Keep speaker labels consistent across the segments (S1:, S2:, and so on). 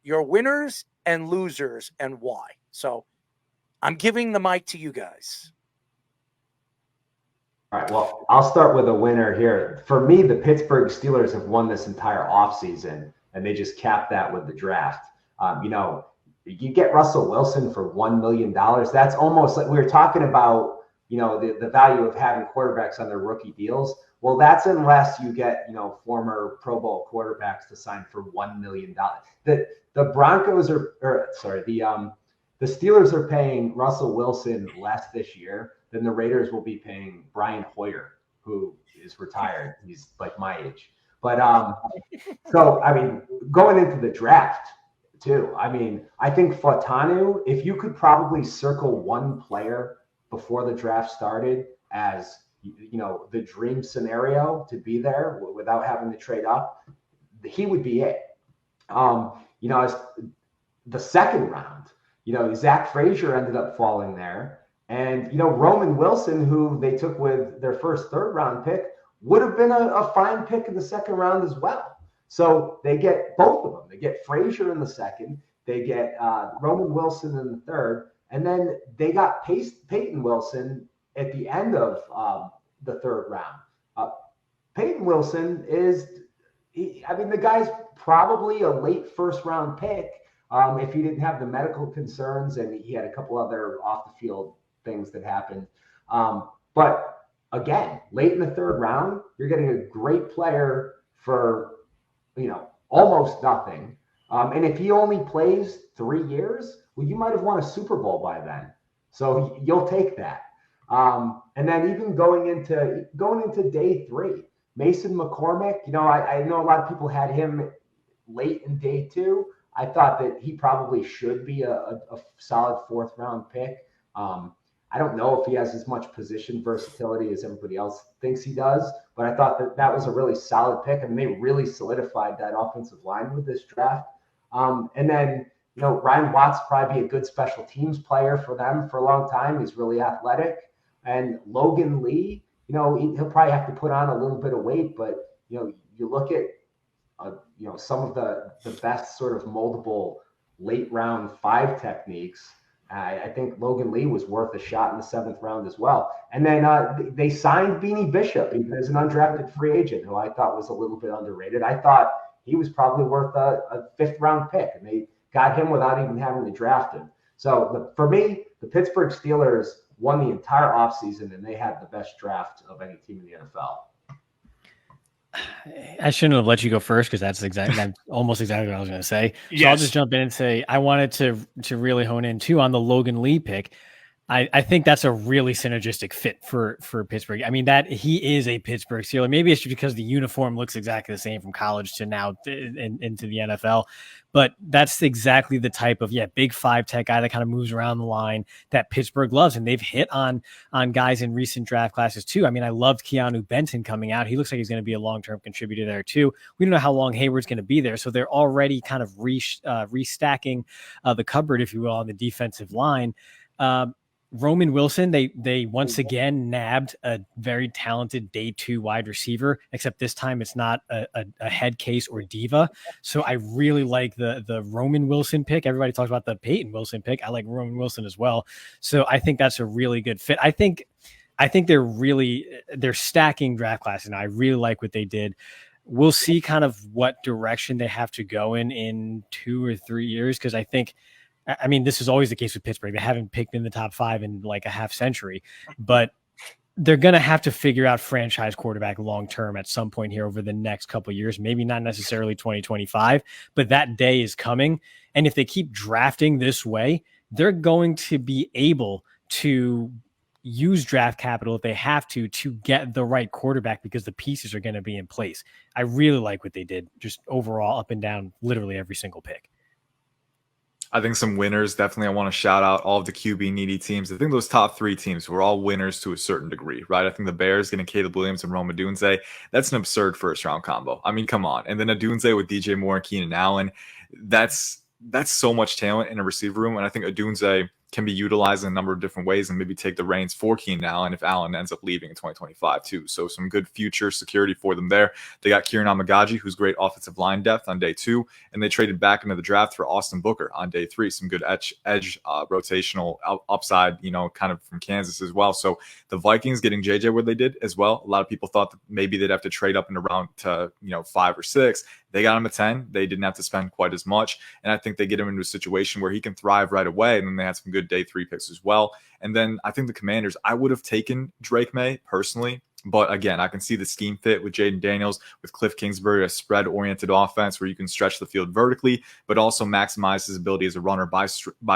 S1: your winners and losers and why. So I'm giving the mic to you guys.
S2: All right, well, I'll start with a winner here. For me, the Pittsburgh Steelers have won this entire offseason, and they just capped that with the draft. You get Russell Wilson for $1 million. That's almost like we were talking about, the value of having quarterbacks on their rookie deals. Well, that's unless you get, former Pro Bowl quarterbacks to sign for $1 million. The Broncos the Steelers are paying Russell Wilson less this year than the Raiders will be paying Brian Hoyer, who is retired. He's like my age. But going into the draft too, I think fautanu, if you could probably circle one player before the draft started as, the dream scenario to be there without having to trade up, he would be it. As the second round, Zach Frazier ended up falling there. And, Roman Wilson, who they took with their first third-round pick, would have been a fine pick in the second round as well. So they get both of them. They get Frazier in the second. They get Roman Wilson in the third. And then they got Peyton Wilson at the end of the third round. Peyton Wilson the guy's probably a late first-round pick if he didn't have the medical concerns and he had a couple other off-the-field things that happened. But again, late in the third round, you're getting a great player for, almost nothing. And if he only plays 3 years, well, you might have won a Super Bowl by then. So you'll take that. And then even going into day 3, Mason McCormick, I know a lot of people had him late in day 2. I thought that he probably should be a solid 4th round pick. I don't know if he has as much position versatility as everybody else thinks he does, but I thought that was a really solid pick, and they really solidified that offensive line with this draft. And then, Ryan Watts probably be a good special teams player for them for a long time. He's really athletic. And Logan Lee, he'll probably have to put on a little bit of weight, but, you look at, some of the best sort of moldable late round 5 techniques. I think Logan Lee was worth a shot in the 7th round as well. And then they signed Beanie Bishop even as an undrafted free agent, who I thought was a little bit underrated. I thought he was probably worth a 5th round pick, and they got him without even having to draft him. So for me, the Pittsburgh Steelers won the entire offseason, and they had the best draft of any team in the NFL.
S3: I shouldn't have let you go first because that's almost exactly what I was going to say. So yes. I'll just jump in and say I wanted to really hone in too on the Logan Lee pick. I think that's a really synergistic fit for Pittsburgh. I mean, that he is a Pittsburgh Steeler. Maybe it's because the uniform looks exactly the same from college to now into the NFL. But that's exactly the type of, big 5 tech guy that kind of moves around the line that Pittsburgh loves. And they've hit on guys in recent draft classes too. I mean, I loved Keanu Benton coming out. He looks like he's going to be a long-term contributor there too. We don't know how long Hayward's going to be there. So they're already kind of restacking the cupboard, if you will, on the defensive line. Roman Wilson, they once again nabbed a very talented day 2 wide receiver, except this time it's not a head case or diva. So I really like the Roman Wilson pick. Everybody talks about the Peyton Wilson pick. I like Roman Wilson as well. So I think that's a really good fit. I think they're stacking draft classes, and I really like what they did. We'll see kind of what direction they have to go in 2 or 3 years, because I mean, this is always the case with Pittsburgh. They haven't picked in the top 5 in like a half century, but they're going to have to figure out franchise quarterback long-term at some point here over the next couple of years, maybe not necessarily 2025, but that day is coming. And if they keep drafting this way, they're going to be able to use draft capital if they have to get the right quarterback, because the pieces are going to be in place. I really like what they did just overall up and down, literally every single pick.
S4: I think some winners, definitely. I want to shout out all of the QB needy teams. I think those top 3 teams were all winners to a certain degree, right? I think the Bears getting Caleb Williams and Rome Odunze, that's an absurd first round combo. I mean, come on. And then Odunze with DJ Moore and Keenan Allen, that's so much talent in a receiver room. And I think Odunze, can be utilized in a number of different ways and maybe take the reins for Keenan Allen if Allen ends up leaving in 2025 too. So some good future security for them there. They got Kieran Amagaji, who's great offensive line depth on day 2, and they traded back into the draft for Austin Booker on day 3. Some good edge rotational upside, kind of from Kansas as well. So the Vikings getting JJ where they did as well. A lot of people thought that maybe they'd have to trade up in around to 5 or 6. They got him at 10. They didn't have to spend quite as much. And I think they get him into a situation where he can thrive right away. And then they had some good day 3 picks as well. And then I think the Commanders, I would have taken Drake May personally. But again, I can see the scheme fit with Jayden Daniels, with Cliff Kingsbury, a spread-oriented offense where you can stretch the field vertically, but also maximize his ability as a runner by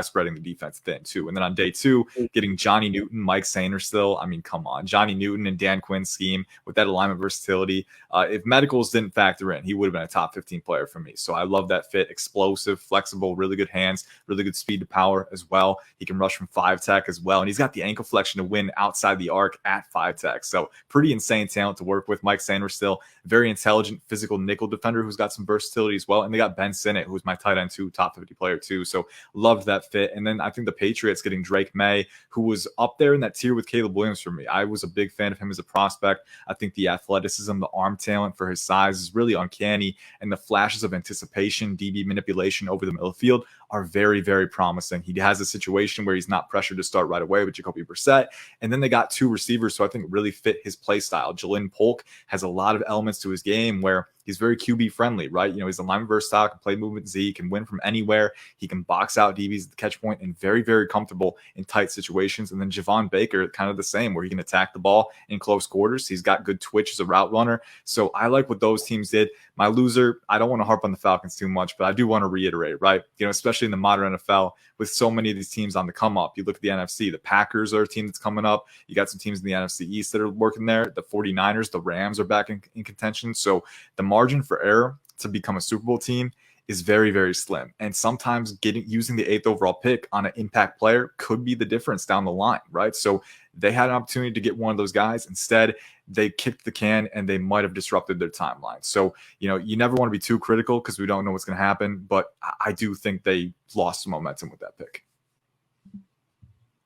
S4: spreading the defense thin too. And then on day 2, getting Johnny Newton, Mike Sainristil. I mean, come on, Johnny Newton and Dan Quinn's scheme with that alignment versatility. If medicals didn't factor in, he would have been a top 15 player for me. So I love that fit. Explosive, flexible, really good hands, really good speed to power as well. He can rush from 5 tech as well, and he's got the ankle flexion to win outside the arc at 5 tech. So pretty insane talent to work with. Mike Sanders still very intelligent, physical nickel defender who's got some versatility as well. And they got Ben Sinnott, who's my tight end too, top 50 player too. So loved that fit. And then I think the Patriots getting Drake May, who was up there in that tier with Caleb Williams for me. I was a big fan of him as a prospect. I think the athleticism, the arm talent for his size is really uncanny. And the flashes of anticipation, DB manipulation over the middle of the field are very, very promising. He has a situation where he's not pressured to start right away with Jacoby Brissett. And then they got 2 receivers, so I think really fit his play style. Jalen Polk has a lot of elements to his game where he's very QB friendly, right? He's a lineman versatile, can play movement Z, can win from anywhere. He can box out DBs at the catch point and very, very comfortable in tight situations. And then Javon Baker, kind of the same, where he can attack the ball in close quarters. He's got good twitch as a route runner. So I like what those teams did. My loser, I don't want to harp on the Falcons too much, but I do want to reiterate, right? Especially in the modern NFL with so many of these teams on the come up. You look at the NFC, the Packers are a team that's coming up. You got some teams in the NFC East that are working there. The 49ers, the Rams are back in contention. So the margin for error to become a Super Bowl team is very, very slim. And sometimes using the 8th overall pick on an impact player could be the difference down the line, right? So they had an opportunity to get one of those guys. Instead, they kicked the can and they might have disrupted their timeline. So, you never want to be too critical because we don't know what's going to happen. But I do think they lost some momentum with that pick.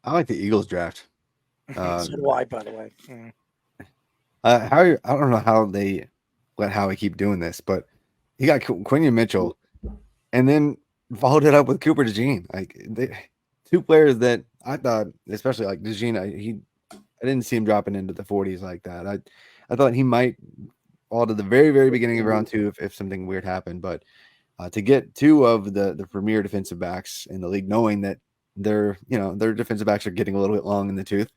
S5: I like the Eagles draft.
S1: So do I, by the way.
S5: I don't know how they let Howie keep doing this, but he got Quinyon Mitchell and then followed it up with Cooper DeJean. Like 2 players that I thought, especially like DeJean, I didn't see him dropping into the 40s like that. I thought he might fall to the very, very beginning of round 2 if something weird happened. But to get 2 of the premier defensive backs in the league, knowing that their defensive backs are getting a little bit long in the tooth,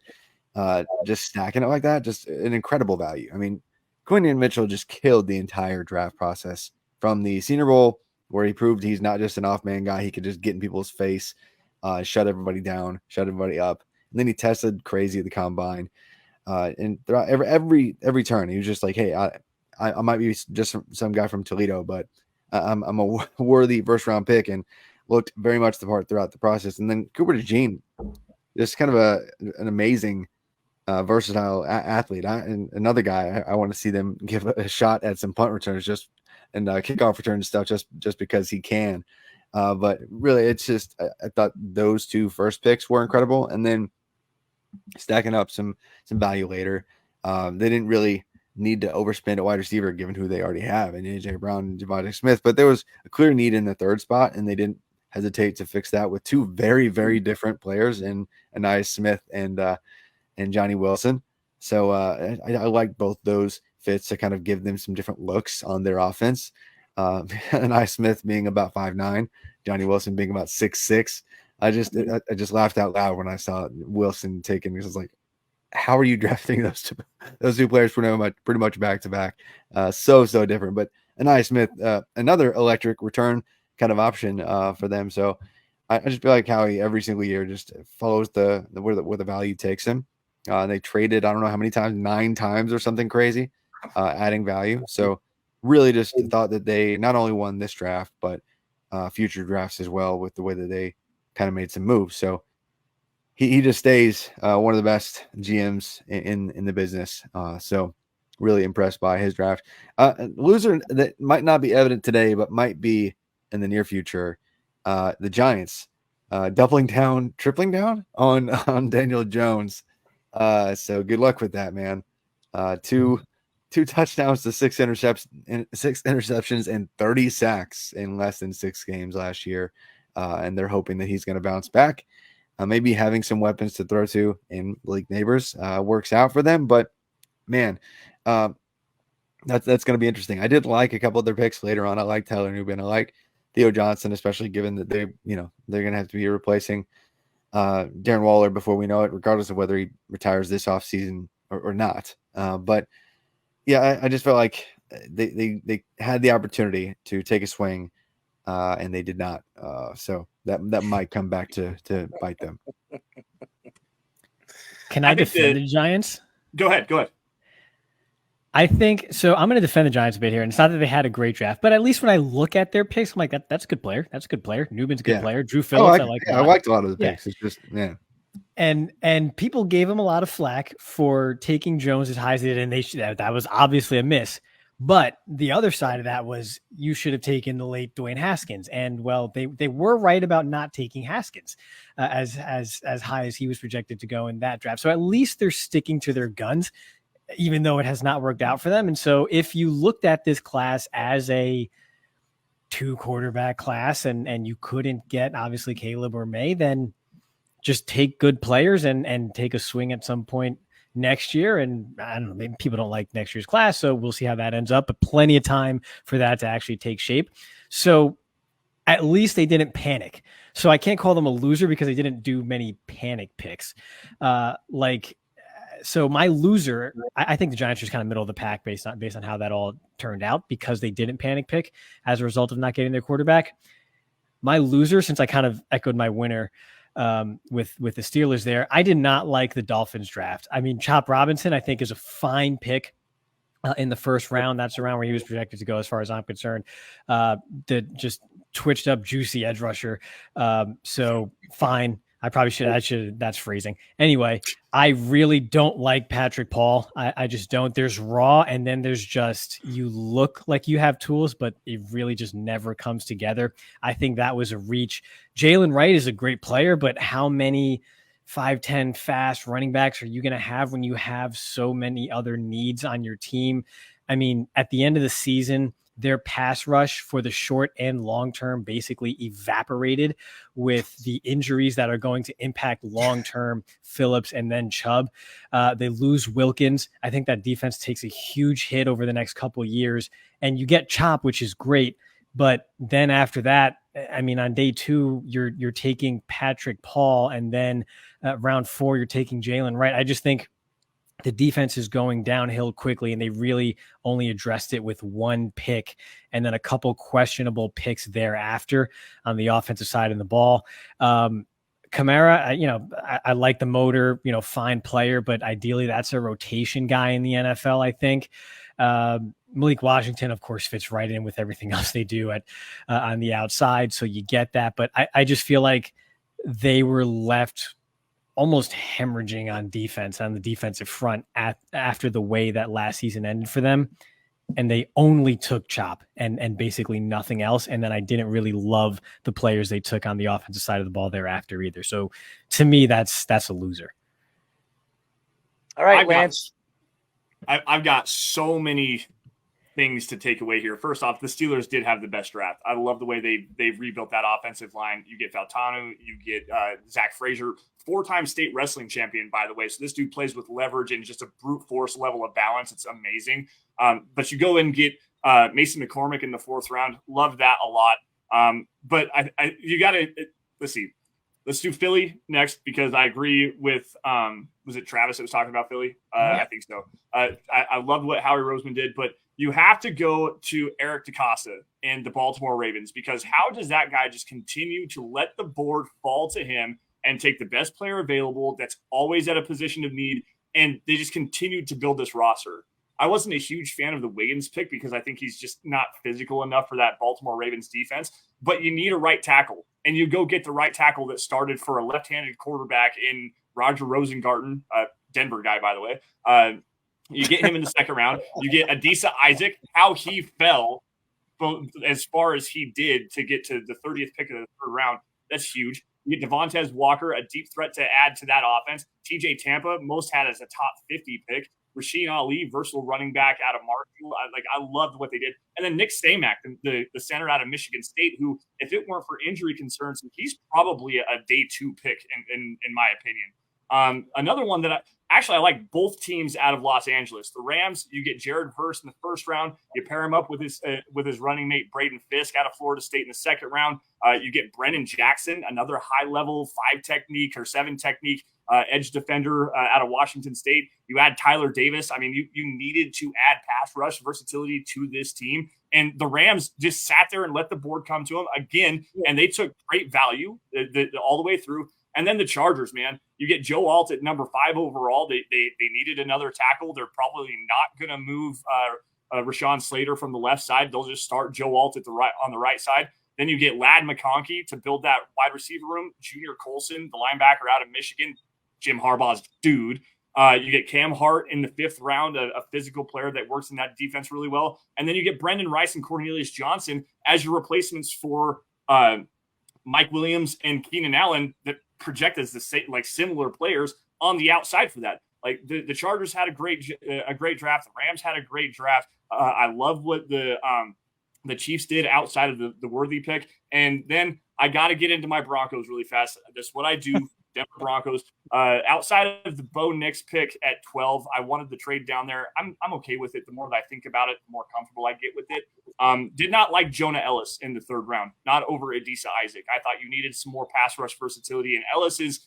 S5: just stacking it like that, just an incredible value. I mean, Quinyon Mitchell just killed the entire draft process from the Senior Bowl, where he proved he's not just an off-man guy. He could just get in people's face, shut everybody down, shut everybody up. And then he tested crazy at the combine. And throughout every turn, he was just like, hey, I might be just some guy from Toledo, but I'm a worthy first-round pick, and looked very much the part throughout the process. And then Cooper DeJean, just kind of an amazing versatile athlete. And another guy, I want to see them give a shot at some punt returns and kickoff return stuff just because he can. But really, it's just I thought those 2 first picks were incredible, and then stacking up some value later. They didn't really need to overspend at wide receiver given who they already have in AJ Brown and Devontae Smith, but there was a clear need in the 3rd spot, and they didn't hesitate to fix that with 2 very, very different players in Anais Smith and Johnny Wilson. So I like both those fits to kind of give them some different looks on their offense. Anais Smith being about 5'9", Johnny Wilson being about 6'6". I just laughed out loud when I saw Wilson taken. Because I was like, how are you drafting those two players pretty much back to back? So different. But Anais Smith, another electric return kind of option for them. So I just feel like Howie every single year just follows where the value takes him. They traded, I don't know how many times, 9 times or something crazy, adding value. So really just thought that they not only won this draft, but future drafts as well with the way that they kind of made some moves. So he just stays one of the best GMs in the business. So really impressed by his draft. Loser that might not be evident today, but might be in the near future, the Giants. doubling down, tripling down on Daniel Jones. So good luck with that, man. Two touchdowns to six interceptions and 30 sacks in less than 6 games last year. And they're hoping that he's going to bounce back. Maybe having some weapons to throw to in Malik Neighbors works out for them. But man, that's going to be interesting. I did like a couple of their picks later on. I like Tyler Nubin. I like Theo Johnson, especially given that they're going to have to be replacing Darren Waller before we know it, regardless of whether he retires this offseason or not. But yeah, I just felt like they had the opportunity to take a swing, and they did not. So that might come back to bite them.
S3: Can I defend the Giants?
S6: Go ahead.
S3: I think so. I'm going to defend the Giants a bit here, and it's not that they had a great draft, but at least when I look at their picks, I'm like, that's a good player. That's a good player. Newman's a good player. Drew Phillips,
S5: I liked a lot of the picks. It's just
S3: And people gave him a lot of flack for taking Jones as high as they did, and that was obviously a miss. But the other side of that was you should have taken the late Dwayne Haskins, and well, they were right about not taking Haskins as high as he was projected to go in that draft. So at least they're sticking to their guns, even though it has not worked out for them. And so if you looked at this class as a 2 quarterback class and you couldn't get obviously Caleb or Maye, then just take good players and take a swing at some point next year. And I don't know, maybe people don't like next year's class, so we'll see how that ends up, but plenty of time for that to actually take shape. So at least they didn't panic. So I can't call them a loser because they didn't do many panic picks. So my loser, I think the Giants are just kind of middle of the pack based on how that all turned out, because they didn't panic pick as a result of not getting their quarterback. My loser, since I kind of echoed my winner with the Steelers there, I did not like the Dolphins draft. I mean, Chop Robinson, I think, is a fine pick in the first round. That's the round where he was projected to go, as far as I'm concerned. The just twitched up, juicy edge rusher. So fine. I should, that's phrasing. Anyway, I really don't like Patrick Paul. I just don't. There's raw, and then there's just, you look like you have tools, but it really just never comes together. I think that was a reach. Jalen Wright is a great player, but how many 5'10" fast running backs are you going to have when you have so many other needs on your team? I mean, at the end of the season, their pass rush for the short and long term basically evaporated with the injuries that are going to impact long term Phillips and then Chubb. They lose Wilkins. I think that defense takes a huge hit over the next couple of years, and you get Chop, which is great. But then after that, I mean, on day 2, you're taking Patrick Paul, and then round 4, you're taking Jalen Wright. I just think the defense is going downhill quickly, and they really only addressed it with 1 pick and then a couple questionable picks thereafter on the offensive side of the ball. Kamara, I like the motor, fine player, but ideally that's a rotation guy in the NFL, I think. Malik Washington, of course, fits right in with everything else they do on the outside, so you get that. But I just feel like they were left almost hemorrhaging on defense, on the defensive front after the way that last season ended for them. And they only took Chop and basically nothing else. And then I didn't really love the players they took on the offensive side of the ball thereafter either. So to me, that's a loser.
S1: All right, Lance.
S6: I've got so many things to take away here. First off, the Steelers did have the best draft. I love the way they've rebuilt that offensive line. You get Fautanu, you get Zach Frazier, 4-time state wrestling champion, by the way. So this dude plays with leverage and just a brute force level of balance. It's amazing. But you go and get Mason McCormick in the 4th round. Love that a lot. But you got to let's see. Let's do Philly next, because I agree with was it Travis that was talking about Philly? I think so. I loved what Howie Roseman did, but you have to go to Eric DeCosta and the Baltimore Ravens, because how does that guy just continue to let the board fall to him and take the best player available that's always at a position of need, and they just continue to build this roster? I wasn't a huge fan of the Wiggins pick because I think he's just not physical enough for that Baltimore Ravens defense, but you need a right tackle, and you go get the right tackle that started for a left-handed quarterback in Roger Rosengarten, Denver guy, by the way. You get him in the 2nd round. You get Adisa Isaac. How he fell as far as he did to get to the 30th pick of the 3rd round, that's huge. You get Devontae Walker, a deep threat to add to that offense. TJ Tampa, most had as a top 50 pick. Rasheen Ali, versatile running back out of Marshall. I loved what they did. And then Nick Stamack, the center out of Michigan State, who, if it weren't for injury concerns, he's probably a day 2 pick in my opinion. Another one that I like both teams out of Los Angeles. The Rams, you get Jared Verse in the first round. You pair him up with his running mate Braden Fisk out of Florida State in the second round. You get Brennan Jackson, another high-level 5 technique or 7 technique edge defender out of Washington State. You add Tyler Davis. I mean, you needed to add pass rush versatility to this team. And the Rams just sat there and let the board come to them again, and they took great value all the way through. And then the Chargers, man, you get Joe Alt at number 5 overall. They needed another tackle. They're probably not going to move Rashawn Slater from the left side. They'll just start Joe Alt on the right side. Then you get Ladd McConkey to build that wide receiver room. Junior Colson, the linebacker out of Michigan, Jim Harbaugh's dude. You get Cam Hart in the 5th round, a physical player that works in that defense really well. And then you get Brendan Rice and Cornelius Johnson as your replacements for Mike Williams and Keenan Allen that project as the same, like similar players on the outside for that. Like the Chargers had a great draft. The Rams had a great draft. I love what the Chiefs did outside of the Worthy pick. And then I got to get into my Broncos really fast. That's what I do. Denver Broncos. Outside of the Bo Nix pick at 12, I wanted the trade down there. I'm okay with it. The more that I think about it, the more comfortable I get with it. Did not like Jonah Ellis in the 3rd round, not over Adisa Isaac. I thought you needed some more pass rush versatility, and Ellis is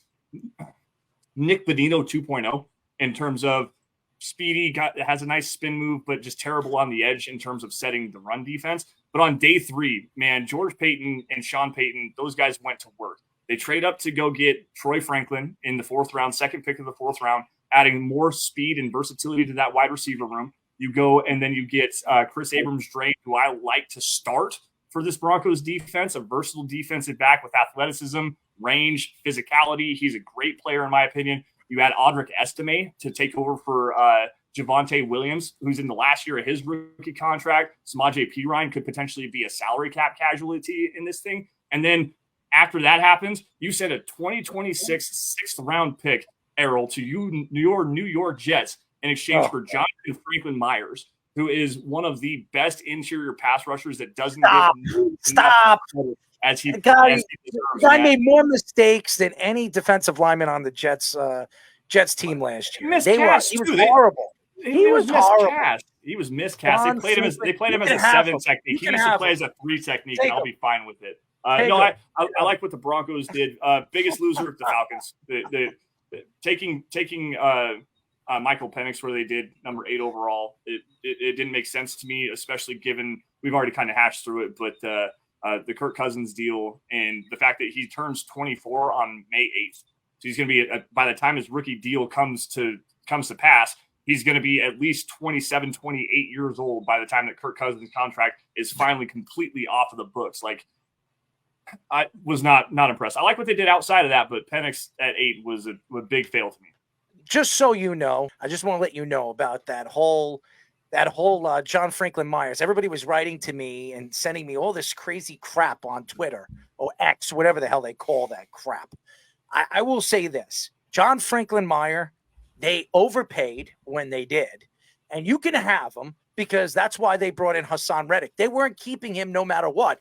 S6: Nick Bonino 2.0 in terms of speedy, has a nice spin move, but just terrible on the edge in terms of setting the run defense. But on day 3, man, George Payton and Sean Payton, those guys went to work. They trade up to go get Troy Franklin in the 4th round, 2nd pick of the 4th round, adding more speed and versatility to that wide receiver room. You go and then you get Chris Abrams-Drain, who I like to start for this Broncos defense, a versatile defensive back with athleticism, range, physicality. He's a great player in my opinion. You add Audric Estime to take over for Javonte Williams, who's in the last year of his rookie contract. Samaje Perine could potentially be a salary cap casualty in this thing. And then after that happens, you send a 2026 6th round pick, Errol, to your New York Jets in exchange for Jonathan Franklin Myers, who is one of the best interior pass rushers that doesn't
S1: stop.
S6: As he
S1: guy made more mistakes than any defensive lineman on the Jets team last year. He was horrible.
S6: He was miscast. He was miscast. They played him as a 7 technique. He used to play as a 3 technique, and I'll be fine with it. I like what the Broncos did. Biggest loser, the Falcons. Taking Michael Penix where they did, number 8 overall. It didn't make sense to me, especially given we've already kind of hashed through it. But the Kirk Cousins deal and the fact that he turns 24 on May 8th, so he's going to be by the time his rookie deal comes to pass, he's going to be at least 27, 28 years old by the time that Kirk Cousins' contract is finally completely off of the books. Like, I was not impressed. I like what they did outside of that, but Penix at 8 was a big fail to me.
S1: Just so you know, I just want to let you know about that whole John Franklin Myers. Everybody was writing to me and sending me all this crazy crap on Twitter or X, whatever the hell they call that crap. I will say this. John Franklin Myers, they overpaid when they did, and you can have him because that's why they brought in Hassan Reddick. They weren't keeping him no matter what.